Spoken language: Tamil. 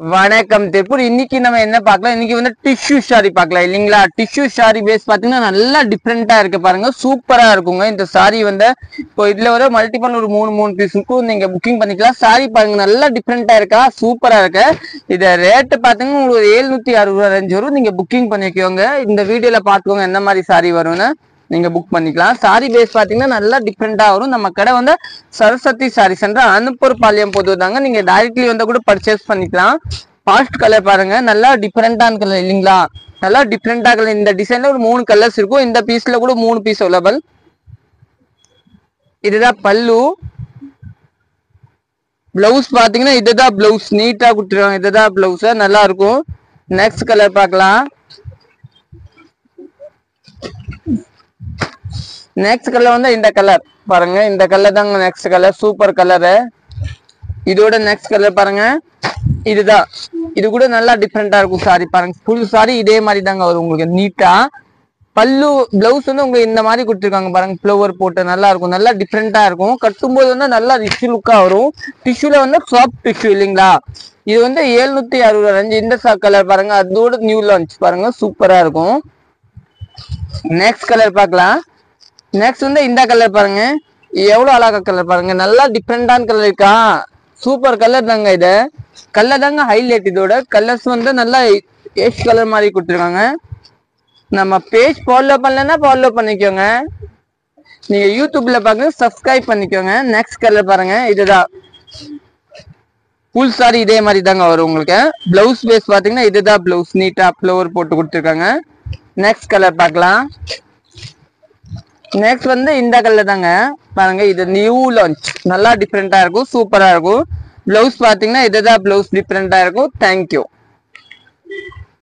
வணக்கம் திருப்பூர். இன்னைக்கு நம்ம என்ன பார்க்கலாம், இன்னைக்கு வந்து டிஷ்யூ ஷாரி பார்க்கலாம் இல்லைங்களா. டிஷ்யூ ஷாரி பேஸ் பாத்தீங்கன்னா நல்லா டிஃப்ரெண்டா இருக்கு பாருங்க, சூப்பரா இருக்குங்க. இந்த சாரி வந்து இப்போ இதுல ஒரு மல்டிபிள் ஒரு மூணு பீஸுக்கும் நீங்க புக்கிங் பண்ணிக்கலாம். சாரி பாருங்க நல்லா டிஃப்ரெண்டா இருக்கா, சூப்பரா இருக்கு. இத ரேட்டு பாத்தீங்கன்னா உங்களுக்கு 760 ரேஞ்ச் வரும். நீங்க புக்கிங் பண்ணிக்கோங்க. இந்த வீடியோல பாத்துக்கோங்க என்ன மாதிரி சாரி வரும்னு நீங்க புக் பண்ணிக்கலாம். சாரி பேஸ் பாத்தீங்கன்னா நல்லா டிஃப்ரெண்டா வரும். நம்ம கடை வந்து சரஸ்வதி சாரி சென்டர் அனுப்பூர் பாளையம் போதுதாங்க. நீங்க டைரக்ட்லி வந்து கூட பர்ச்சேஸ் பண்ணிக்கலாம். பாஸ்ட் கலர் பாருங்க, நல்லா டிஃப்ரெண்டான கலர் இல்லைங்களா, நல்லா டிஃப்ரெண்டா கலர். இந்த டிசைன்ல ஒரு 3 கலர்ஸ் இருக்கும். இந்த பீஸ்ல கூட 3 பீஸ் அவைலபிள். இதுதான் பல்லு. பிளவுஸ் பாத்தீங்கன்னா இதுதான் பிளவுஸ், நீட்டா கொடுத்துருவாங்க. இதுதான் பிளவுஸ், நல்லா இருக்கும். நெக்ஸ்ட் கலர் பார்க்கலாம். நெக்ஸ்ட் கலர் வந்து இந்த கலர் பாருங்க, இந்த கலர் தாங்க நெக்ஸ்ட் கலர், சூப்பர் கலரு. இதோட நெக்ஸ்ட் கலர் பாருங்க, இதுதான். இது கூட நல்லா டிஃப்ரெண்டா இருக்கும். சாரி பாருங்க, ஃபுல் சாரி இதே மாதிரி தாங்க வரும் உங்களுக்கு நீட்டா. பல்லு பிளவுஸ் வந்து உங்களுக்கு இந்த மாதிரி கொடுத்துருக்காங்க பாருங்க, ஃப்ளவர் போட்டு நல்லா இருக்கும், நல்லா டிஃப்ரெண்டா இருக்கும். கட்டும்போது வந்து நல்லா ரிச் லுக்கா வரும். டிஷ்யூல வந்து சாஃப்ட் டிஷ்யூ இல்லைங்களா. இது வந்து 760 ரேஞ்ச். இந்த கலர் பாருங்க, அதோட நியூ லான்ச் பாருங்க, சூப்பரா இருக்கும். நெக்ஸ்ட் கலர் பார்க்கலாம். நெக்ஸ்ட் வந்து இந்த கலர் பாருங்க, எவ்வளவு அழகா கலர் பாருங்க, நல்லா டிஃப்ரெண்டான கலர் இருக்கா, சூப்பர் கலர் தாங்க. இது கலர் தாங்க ஹைலைட். இதோட கலர்ஸ் வந்து நல்லா ஏஷ் கலர் மாதிரி கொடுத்துருக்காங்க. நம்ம பேஜ் ஃபாலோ பண்ணலன்னா ஃபாலோ பண்ணிக்கோங்க. நீங்க யூடியூப்ல பாருங்க, சப்ஸ்கிரைப் பண்ணிக்கோங்க. நெக்ஸ்ட் கலர் பாருங்க, இதுதான் ஃபுல் சாரி இதே மாதிரி தாங்க வரும் உங்களுக்கு. பிளவுஸ் பேஸ் பாத்தீங்கன்னா இதுதான் பிளவுஸ், நீட்டா ஃப்ளவர் போட்டு கொடுத்துருக்காங்க. நெக்ஸ்ட் கலர் பார்க்கலாம். நெக்ஸ்ட் வந்து இந்த கலர் தாங்க பாருங்க, இது நியூ லான்ச், நல்லா டிஃப்ரெண்டா இருக்கும், சூப்பரா இருக்கும். பிளவுஸ் பாத்தீங்கன்னா இதுதான் பிளவுஸ், டிஃப்ரெண்டா இருக்கும். தேங்க்யூ.